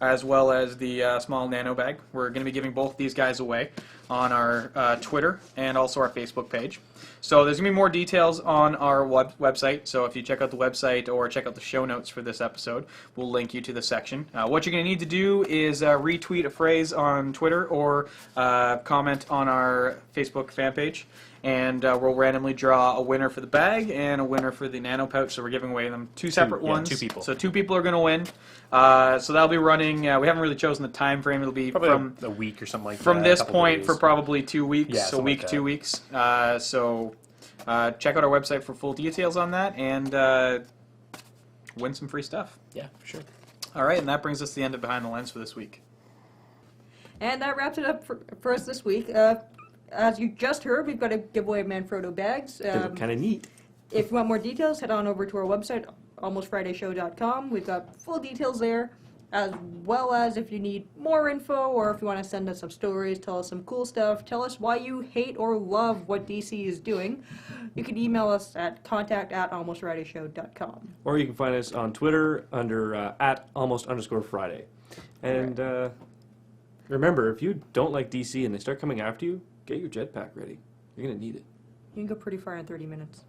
as well as the small nano bag. We're going to be giving both these guys away on our Twitter and also our Facebook page. So there's going to be more details on our website. So if you check out the website or check out the show notes for this episode, we'll link you to the section. What you're going to need to do is retweet a phrase on Twitter or comment on our Facebook fan page. And we'll randomly draw a winner for the bag and a winner for the nano pouch. So we're giving away them two separate ones. Two people. So 2 people are going to win. So that'll be running. We haven't really chosen the time frame. It'll be probably from a week or something like that. From this point for probably 2 weeks. Yeah, a week, like 2 weeks. So check out our website for full details on that and win some free stuff. Yeah, for sure. All right, and that brings us to the end of Behind the Lens for this week. And that wraps it up for us this week. As you just heard, we've got a giveaway of Manfrotto bags. They look kind of neat. If you want more details, head on over to our website, almostfridayshow.com. We've got full details there, as well as if you need more info or if you want to send us some stories, tell us some cool stuff, tell us why you hate or love what DC is doing, you can email us at contact@almostfridayshow.com. Or you can find us on Twitter under @almost_Friday. And remember, if you don't like DC and they start coming after you, get your jetpack ready. You're going to need it. You can go pretty far in 30 minutes.